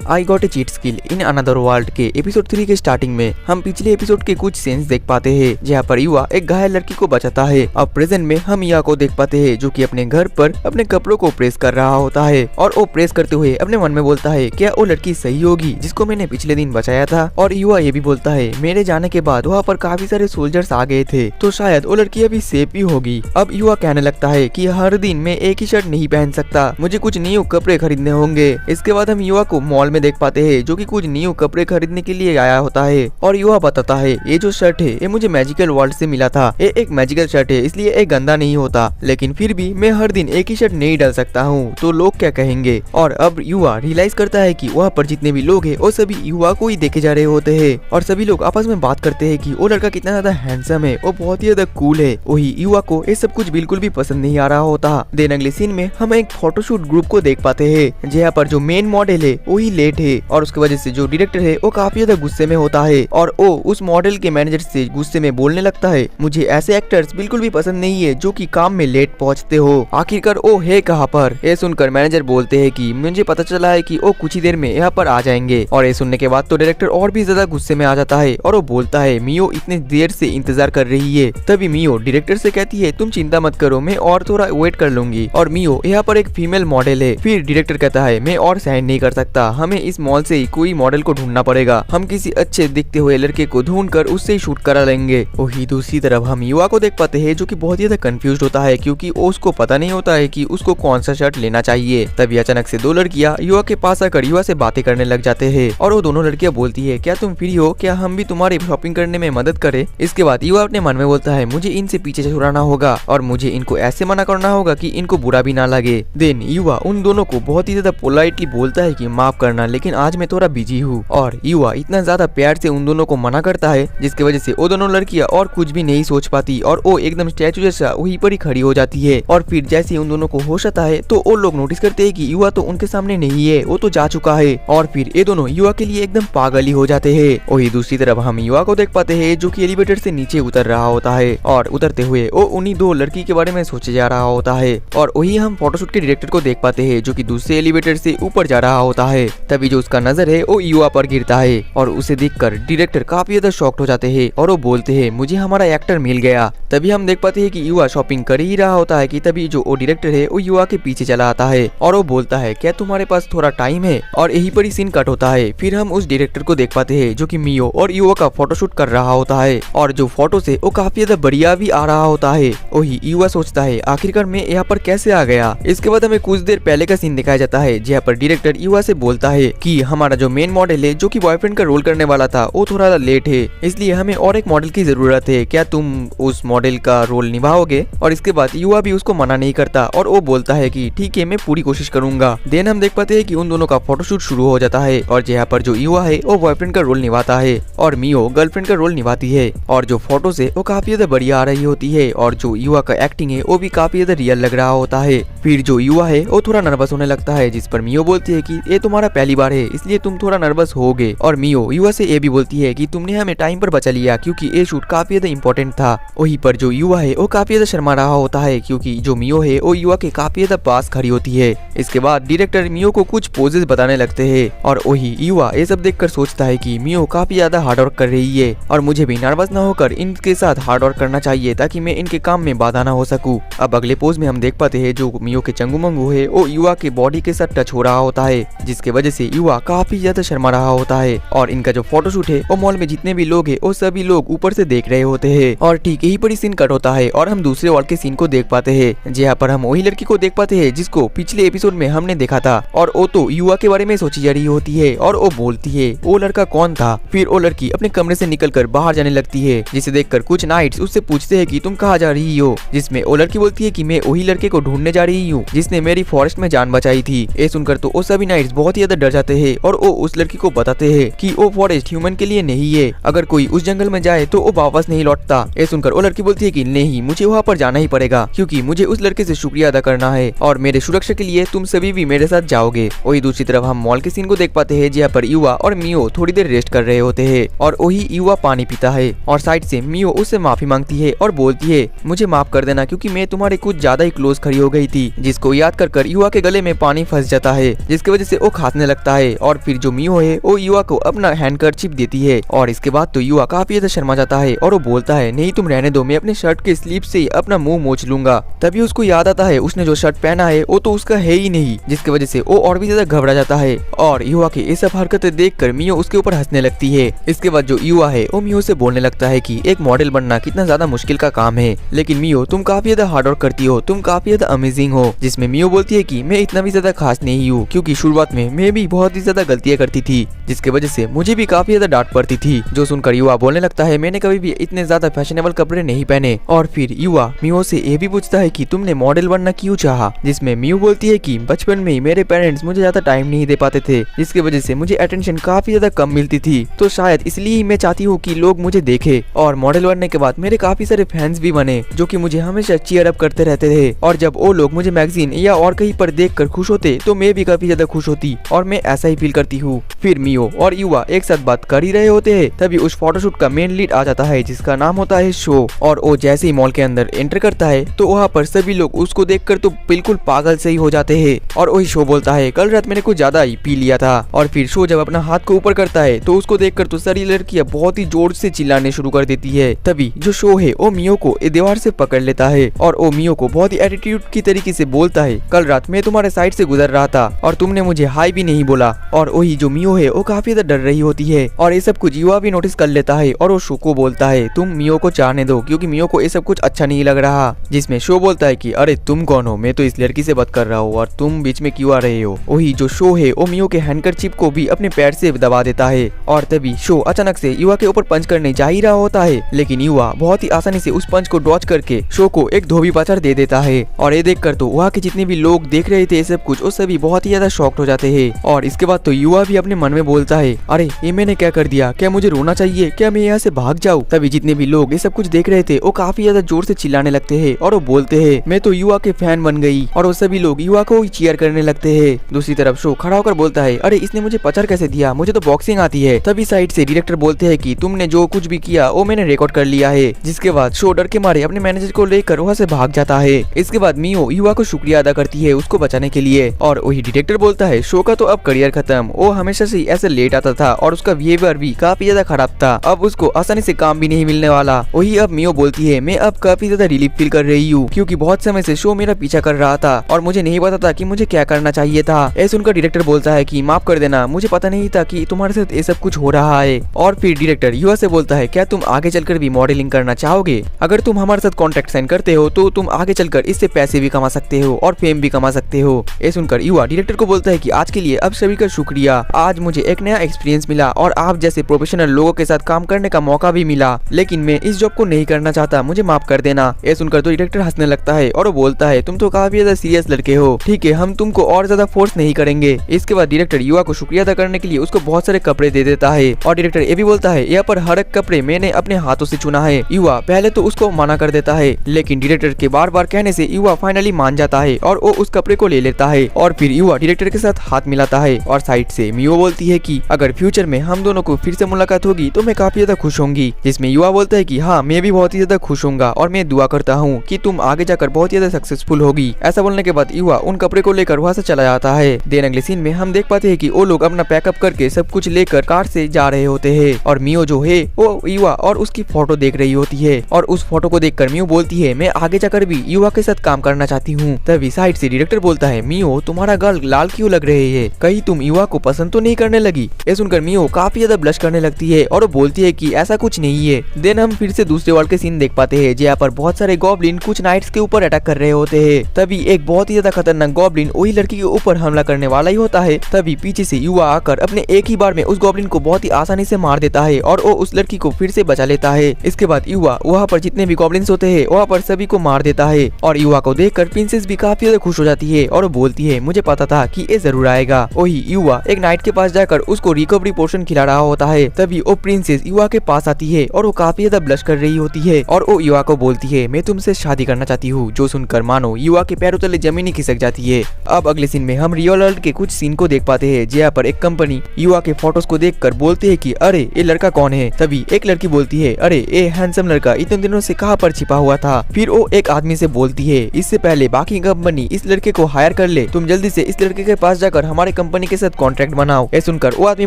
I got a cheat skill in another world के episode 3 के starting में हम पिछले एपिसोड के कुछ सीन्स देख पाते हैं जहाँ पर युवा एक घायल लड़की को बचाता है। अब प्रेजेंट में हम युवा को देख पाते हैं जो कि अपने घर पर अपने कपड़ों को प्रेस कर रहा होता है और वो प्रेस करते हुए अपने मन में बोलता है क्या वो लड़की सही होगी जिसको मैंने पिछले दिन बचाया था। और युवा ये भी बोलता है मेरे जाने के बाद वहाँ पर काफी सारे सोल्जर्स आ गए थे तो शायद वो लड़की अभी सेफ ही होगी। अब युवा कहने लगता है कि हर दिन मैं एक ही शर्ट नहीं पहन सकता, मुझे कुछ न्यू कपड़े खरीदने होंगे। इसके बाद हम युवा को मॉल में देख पाते हैं जो कि कुछ न्यू कपड़े खरीदने के लिए आया होता है और युवा बताता है ये जो शर्ट है ये मुझे मैजिकल वर्ल्ड से मिला था, ये एक मैजिकल शर्ट है इसलिए ये गंदा नहीं होता, लेकिन फिर भी मैं हर दिन एक ही शर्ट नहीं डाल सकता हूँ तो लोग क्या कहेंगे। और अब युवा रियलाइज करता है कि वहाँ पर जितने भी लोग हैं वो सभी युवा को ही देखे जा रहे होते हैं और सभी लोग आपस में बात करते हैं कि वो लड़का कितना ज्यादा हैंडसम है, वो बहुत ही ज्यादा कूल है। वही युवा को ये सब कुछ बिल्कुल भी पसंद नहीं आ रहा होता। देन अगले सीन में हम एक फोटोशूट ग्रुप को देख पाते हैं जहाँ पर जो मेन मॉडल है वही लेट है और उसकी वजह से जो डायरेक्टर है वो काफी ज्यादा गुस्से में होता है और वो उस मॉडल के मैनेजर से गुस्से में बोलने लगता है मुझे ऐसे एक्टर्स बिल्कुल भी पसंद नहीं है जो कि काम में लेट पहुंचते हो, आखिरकार वो है कहाँ पर। ये सुनकर मैनेजर बोलते हैं कि मुझे पता चला है कि वो कुछ ही देर में यहाँ पर आ जाएंगे। और ये सुनने के बाद तो डायरेक्टर और भी ज्यादा गुस्से में आ जाता है और वो बोलता है मियो इतनी देर से इंतजार कर रही है। तभी मियो डायरेक्टर से कहती है तुम चिंता मत करो मैं और थोड़ा वेट कर लूंगी। और मियो यहाँ पर एक फीमेल मॉडल है। फिर डायरेक्टर कहता है मैं और सहन नहीं कर सकता, हमें इस मॉल से ही कोई मॉडल को ढूंढना पड़ेगा, हम किसी अच्छे दिखते हुए लड़के को ढूंढ कर उससे ही शूट करा लेंगे। वही दूसरी तरफ हम युवा को देख पाते हैं जो कि बहुत ज्यादा कंफ्यूज होता है क्योंकि उसको पता नहीं होता है कि उसको कौन सा शर्ट लेना चाहिए। तभी अचानक से दो लड़कियां युवा के पास आकर युवा से बातें करने लग जाते हैं और वो दोनों लड़कियां बोलती है क्या तुम फ्री हो, क्या हम भी तुम्हारी शॉपिंग करने में मदद करें। इसके बाद युवा अपने मन में बोलता है मुझे इनसे पीछे छुड़ाना होगा और मुझे इनको ऐसे मना करना होगा कि इनको बुरा भी ना लगे। देन युवा उन दोनों को बहुत ही ज्यादा पोलाइटली बोलता है कि माफ करना लेकिन आज मैं थोड़ा बिजी हूँ। और युवा इतना ज्यादा प्यार से उन दोनों को मना करता है जिसकी वजह से वो दोनों लड़कियां और कुछ भी नहीं सोच पाती और वो एकदम स्टैचू जैसा वहीं पर ही खड़ी हो जाती है। और फिर जैसे उन दोनों को होश आता है तो वो लोग नोटिस करते हैं कि युवा तो उनके सामने नहीं है, वो तो जा चुका है। और फिर ये दोनों युवा के लिए एकदम पागल ही हो जाते हैं। वही दूसरी तरफ हम युवा को देख पाते हैं जो कि एलिवेटर से नीचे उतर रहा होता है और उतरते हुए वो उन्हीं दो लड़की के बारे में सोचे जा रहा होता है। और वही हम फोटोशूट के डायरेक्टर को देख पाते हैं जो कि दूसरे एलिवेटर से ऊपर जा रहा होता है। तभी जो उसका नजर है वो युवा पर गिरता है और उसे देखकर डायरेक्टर काफी ज्यादा शॉक्ड हो जाते हैं और वो बोलते हैं मुझे हमारा एक्टर मिल गया। तभी हम देख पाते हैं कि युवा शॉपिंग कर ही रहा होता है कि तभी जो वो डायरेक्टर है वो युवा के पीछे चला आता है और वो बोलता है क्या तुम्हारे पास थोड़ा टाइम है। और यही पर ही सीन कट होता है। फिर हम उस डायरेक्टर को देख पाते हैं जो कि मियो और युवा का फोटोशूट कर रहा होता है और जो फोटो से वो काफी ज्यादा बढ़िया भी आ रहा होता है। वही युवा सोचता है आखिरकार मैं यहाँ पर कैसे आ गया। इसके बाद हमें कुछ देर पहले का सीन दिखाया जाता है जहाँ पर डायरेक्टर युवा से बोलता है कि हमारा जो मेन मॉडल है जो कि बॉयफ्रेंड का रोल करने वाला था वो थोड़ा लेट है इसलिए हमें और एक मॉडल की जरूरत है, क्या तुम उस मॉडल का रोल निभाओगे। और इसके बाद युवा भी उसको मना नहीं करता और वो बोलता है कि ठीक है मैं पूरी कोशिश करूंगा। देन हम देख पाते हैं कि उन दोनों का फोटोशूट शुरू हो जाता है और जहाँ पर जो युवा है वो बॉयफ्रेंड का रोल निभाता है और मियो गर्लफ्रेंड का रोल निभाती है। और जो फोटोज है वो काफी ज्यादा बढ़िया आ रही होती है और जो युवा का एक्टिंग है वो भी काफी ज्यादा रियल लग रहा होता है। फिर जो युवा है वो थोड़ा नर्वस होने लगता है जिस पर मियो बोलती है कि ये तुम्हारा पहली बार है इसलिए तुम थोड़ा नर्वस होगे। और मियो युवा से ये भी बोलती है कि तुमने हमें टाइम पर बचा लिया क्योंकि ये शूट काफी ज्यादा इंपॉर्टेंट था। वहीं पर जो युवा है वो काफी ज्यादा शर्मा रहा होता है क्योंकि जो मियो है वो युवा के काफी ज्यादा पास खड़ी होती है। इसके बाद डायरेक्टर मियो को कुछ पोजेस बताने लगते हैं और वही युवा ये सब देखकर सोचता है कि मियो काफी ज्यादा हार्ड वर्क कर रही है और मुझे भी नर्वस ना होकर इनके साथ हार्ड वर्क करना चाहिए ताकि मैं इनके काम में बाधा ना हो सकूं। अब अगले पोज में हम देख पाते हैं जो मियो के चंगू मंगू है वो युवा के बॉडी के साथ टच हो रहा होता है जिसके वजह से युवा काफी ज्यादा शर्मा रहा होता है। और इनका जो फोटोशूट है वो मॉल में जितने भी लोग हैं वो सभी लोग ऊपर से देख रहे होते हैं। और ठीक यही पर सीन कट होता है और हम दूसरे वॉल के सीन को देख पाते हैं जहाँ पर हम वही लड़की को देख पाते हैं जिसको पिछले एपिसोड में हमने देखा था और वो तो युवा के बारे में सोची जा रही होती है और वो बोलती है वो लड़का कौन था। फिर वो लड़की अपने कमरे से निकलकर बाहर जाने लगती है जिसे देखकर कुछ नाइट्स उससे पूछते हैं कि तुम कहाँ जा रही हो, जिसमें वो लड़की बोलती है कि मैं वही लड़के को ढूंढने जा रही हूँ जिसने मेरी फॉरेस्ट में जान बचाई थी। ये सुनकर तो वो सभी नाइट्स बहुत ही ज्यादा डर जाते हैं और वो उस लड़की को बताते हैं कि वो फॉरेस्ट ह्यूमन के लिए नहीं है, अगर कोई उस जंगल में जाए तो वो वापस नहीं लौटता। ये सुनकर वो लड़की बोलती है कि नहीं मुझे वहाँ पर जाना ही पड़ेगा क्योंकि मुझे उस लड़के से शुक्रिया अदा करना है और मेरे सुरक्षा के लिए तुम सभी भी मेरे साथ जाओगे। वही दूसरी तरफ हम मॉल के सीन को देख पाते हैं जहाँ पर युवा और मियो थोड़ी देर रेस्ट कर रहे होते हैं और वही युवा पानी पीता है और साइड से मियो उससे माफी मांगती है और बोलती है मुझे माफ कर देना क्योंकि मैं तुम्हारे कुछ ज्यादा ही क्लोज खड़ी हो गई थी, जिसको याद कर युवा के गले में पानी फंस जाता है जिसकी वजह से वो खांसने लगता है और फिर जो मियो है वो युवा को अपना हैंडकरचिप देती है और इसके बाद तो युवा काफी ज्यादा शर्मा जाता है और वो बोलता है नहीं तुम रहने दो, मैं अपने शर्ट के स्लीव से अपना मुंह मोच लूंगा। तभी उसको याद आता है उसने जो शर्ट पहना है वो तो उसका है ही नहीं, जिसकी वजह से वो और भी ज्यादा घबरा जाता है और युवा की ये सब हरकतें देखकर मियो उसके ऊपर हंसने लगती है। इसके बाद जो युवा है वो मियो से बोलने लगता है कि एक मॉडल बनना कितना ज्यादा मुश्किल का काम है, लेकिन मियो तुम काफी ज्यादा हार्ड वर्क करती हो, तुम काफी ज्यादा अमेजिंग हो। जिसमें मियो बोलती है कि मैं इतना भी ज्यादा खास नहीं हूँ, क्योंकि शुरुआत में मैं भी बहुत ही ज्यादा गलतियां करती थी, जिसकी वजह से मुझे भी काफी ज्यादा डांट पड़ती थी। जो सुनकर युवा बोलने लगता है मैंने कभी भी इतने ज्यादा फैशनेबल कपड़े नहीं पहने। और फिर युवा मियो से ये भी पूछता है कि तुमने मॉडल बनना क्यों चाहा, जिसमें मियो बोलती है कि बचपन में ही मेरे पेरेंट्स मुझे ज्यादा टाइम नहीं दे पाते थे, जिसकी वजह से मुझे अटेंशन काफी ज्यादा कम मिलती थी, तो शायद इसलिए मैं चाहती हूँ कि लोग मुझे देखे। और मॉडल बनने के बाद मेरे काफी सारे फैंस भी बने जो कि मुझे हमेशा चीयर अप करते रहते थे, और जब वो लोग मुझे मैगजीन या और कहीं पर देखकर खुश होते तो मैं भी काफी ज्यादा खुश होती, और मैं ऐसा ही फील करती हूँ। फिर मियो और युवा एक साथ बात कर ही रहे होते हैं, तभी उस फोटोशूट का मेन लीड आ जाता है जिसका नाम होता है शो। और वो जैसे ही मॉल के अंदर एंटर करता है तो वहाँ पर सभी लोग उसको देखकर तो बिल्कुल पागल से ही हो जाते हैं। और वही शो बोलता है कल रात मैंने कुछ ज्यादा ही पी लिया था। और फिर शो जब अपना हाथ को ऊपर करता है तो उसको देखकर तो सारी लड़कियां बहुत ही जोर से चिल्लाने शुरू कर देती है। तभी जो शो है वो मियो को दीवार से पकड़ लेता है और वो मियो को बहुत ही एटीट्यूड की तरीके से बोलता है कल रात मैं तुम्हारे साइड से गुजर रहा था और तुमने मुझे हाई भी नहीं बोला। और वही जो मियो है वो काफी ज्यादा डर रही होती है और ये सब कुछ युवा भी नोटिस कर लेता है और वो शो को बोलता है तुम मियो को चाहने दो, क्योंकि मियो को ये सब कुछ अच्छा नहीं लग रहा। जिसमें शो बोलता है कि अरे तुम कौन हो, मैं तो इस लड़की से बात कर रहा हूँ और तुम बीच में क्यों आ रहे हो। वही जो शो है वो मियो के हैंडकरचिप को भी अपने पैर से दबा देता है और तभी शो अचानक से युवा के ऊपर पंच करने जा ही रहा होता है, लेकिन युवा बहुत ही आसानी से उस पंच को डॉच करके शो को एक धोबी पत्थर दे देता है। और ये देखकर तो वहाँ के जितने भी लोग देख रहे थे ये सब कुछ वो सभी बहुत ही ज्यादा शॉक्ड हो जाते हैं। और इसके बाद तो युवा भी अपने मन में बोलता है अरे ये मैंने क्या कर दिया, क्या मुझे रोना चाहिए, क्या मैं यहाँ से भाग जाऊँ। तभी जितने भी लोग ये सब कुछ देख रहे थे वो काफी ज्यादा जोर से चिल्लाने लगते हैं और वो बोलते हैं मैं तो युवा के फैन बन गई, और वो सभी लोग युवा को ही चीयर करने लगते हैं। दूसरी तरफ शो खड़ा होकर बोलता है अरे इसने मुझे पत्थर कैसे दिया, मुझे तो बॉक्सिंग आती है। तभी साइड से डायरेक्टर बोलते हैं कि तुमने जो कुछ भी किया वो मैंने रिकॉर्ड कर लिया है। जिसके बाद शो डर के मारे अपने मैनेजर को लेकर वहाँ से भाग जाता है। इसके बाद मियो युवा को शुक्रिया अदा करती है उसको बचाने के लिए। और वही डायरेक्टर बोलता है शो का तो अब करियर खत्म, वो हमेशा से ऐसे लेट आता था और उसका बिहेवियर भी काफी ज्यादा खराब था, अब उसको आसानी से काम भी नहीं मिलने वाला। वही अब मियो बोलती है मैं अब काफी ज्यादा रिलीफ फील कर रही हूँ, क्योंकि बहुत समय से शो मेरा पीछा कर रहा था और मुझे नहीं पता था कि मुझे क्या करना चाहिए था। ऐसे उनका डायरेक्टर बोलता है कि माफ कर देना, मुझे पता नहीं था कि तुम्हारे साथ ये सब कुछ हो रहा है। और फिर डायरेक्टर युवा से बोलता है क्या तुम आगे चलकर भी मॉडलिंग करना चाहोगे, अगर तुम हमारे साथ कॉन्ट्रैक्ट साइन करते हो तो तुम आगे चलकर इससे पैसे भी कमा सकते हो और फेम भी कमा सकते हो। ये सुनकर युवा डायरेक्टर को बोलता है कि आज के लिए अब सभी का शुक्रिया, आज मुझे एक नया एक्सपीरियंस मिला और आप जैसे प्रोफेशनल लोगों के साथ काम करने का मौका भी मिला, लेकिन मैं इस जॉब को नहीं करना चाहता, मुझे माफ कर देना। ये सुनकर तो डायरेक्टर हंसने लगता है और वो बोलता है तुम तो काफी ज्यादा सीरियस लड़के हो, ठीक है हम तुमको और ज्यादा फोर्स नहीं करेंगे। इसके बाद डायरेक्टर युवा को शुक्रिया अदा करने के लिए उसको बहुत सारे कपड़े दे देता है और डायरेक्टर ये भी बोलता है यहाँ पर हर एक कपड़े मैंने अपने हाथों से चुना है। युवा पहले तो उसको मना कर देता है, लेकिन डायरेक्टर के बार बार कहने से युवा फाइनली मान जाता है और वो उस कपड़े को ले लेता है। और फिर युवा डायरेक्टर के साथ हाथ मिलाता है और साइड से मियो बोलती है कि अगर फ्यूचर में हम दोनों को फिर से मुलाकात होगी तो मैं काफी ज्यादा खुश होंगी। जिसमें युवा बोलता है कि हाँ मैं भी बहुत ही ज्यादा खुश होऊंगा और मैं दुआ करता हूँ कि तुम आगे जाकर बहुत ही ज्यादा सक्सेसफुल होगी। ऐसा बोलने के बाद युवा उन कपड़े को लेकर वहाँ से चला जाता है। देन अगले सीन में हम देख पाते हैं कि वो लोग अपना पैकअप करके सब कुछ लेकर कार से जा रहे होते हैं और मियो जो है वो युवा और उसकी फोटो देख रही होती है और उस फोटो को देखकर मियो बोलती है मैं आगे जाकर भी युवा के साथ काम करना चाहती हूँ। तभी साइड से डायरेक्टर बोलता है मियो तुम्हारा गाल लाल क्यों लग रहे है, कहीं तुम युवा को पसंद तो नहीं करने लगी। ये सुनकर मियो काफी ज्यादा ब्लश करने लगती है और वो बोलती है कि ऐसा कुछ नहीं है। देन हम फिर से दूसरे वर्ल्ड के सीन देख पाते हैं जहाँ पर बहुत सारे गॉब्लिन कुछ नाइट्स के ऊपर अटैक कर रहे होते हैं। तभी एक बहुत ही ज्यादा खतरनाक गॉब्लिन वही लड़की के ऊपर हमला करने वाला ही होता है। तभी पीछे से युवा आकर अपने एक ही बार में उस गॉब्लिन को बहुत ही आसानी से मार देता है और वो उस लड़की को फिर से बचा लेता है। इसके बाद युवा वहाँ पर जितने भी गॉब्लिन्स होते हैं वहाँ पर सभी को मार देता है और युवा को देखकर प्रिंसेस भी काफी ज्यादा खुश हो जाती है और वो बोलती है मुझे पता था कि ये जरूर आएगा। वही युवा एक नाइट के पास जाकर उसको रिकवरी पोर्शन खिला रहा होता है। तभी वो प्रिंसेस युवा के पास आती है और वो काफी ज्यादा ब्लश कर रही होती है और वो युवा को बोलती है मैं तुमसे शादी करना चाहती हूँ। जो सुनकर मानो युवा के पैरों तले जमीन ही खिसक जाती है। अब अगले सीन में हम रियल वर्ल्ड के कुछ सीन को देख पाते हैं जहाँ पर एक कंपनी युवा के फोटोज को देखकर बोलते है कि अरे ये लड़का कौन है। तभी एक लड़की बोलती है अरे ये हैंडसम लड़का इतने दिनों से कहाँ पर छिपा हुआ था। फिर वो एक आदमी से बोलती है इससे पहले बाकी कंपनी इस लड़के को हायर कर ले, तुम जल्दी से इस लड़के के पास जाकर हमारे कंपनी के साथ कॉन्ट्रैक्ट बनाओ। ये सुनकर वो आदमी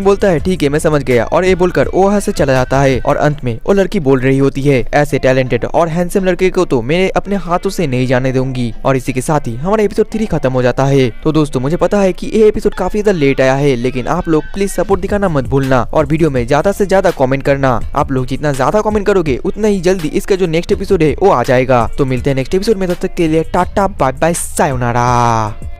बोलता है ठीक है मैं समझ गया, और ये बोलकर वो वहाँ से चला जाता है। और अंत में वो लड़की बोल रही होती है ऐसे टैलेंटेड और हैंडसम लड़के को तो मैं अपने हाथों से नहीं जाने दूंगी। और इसी के साथ ही हमारा एपिसोड 3 खत्म हो जाता है। तो दोस्तों मुझे पता है कि ये एपिसोड काफी ज्यादा लेट आया है, लेकिन आप लोग प्लीज सपोर्ट दिखाना मत भूलना और वीडियो में ज्यादा से ज्यादा कमेंट करना। आप लोग जितना ज्यादा कमेंट करोगे उतना ही जल्दी इसका जो नेक्स्ट एपिसोड है वो आ जाएगा। तो मिलते हैं नेक्स्ट एपिसोड में, तब तक के लिए टाटा बाय बाय सायोनारा।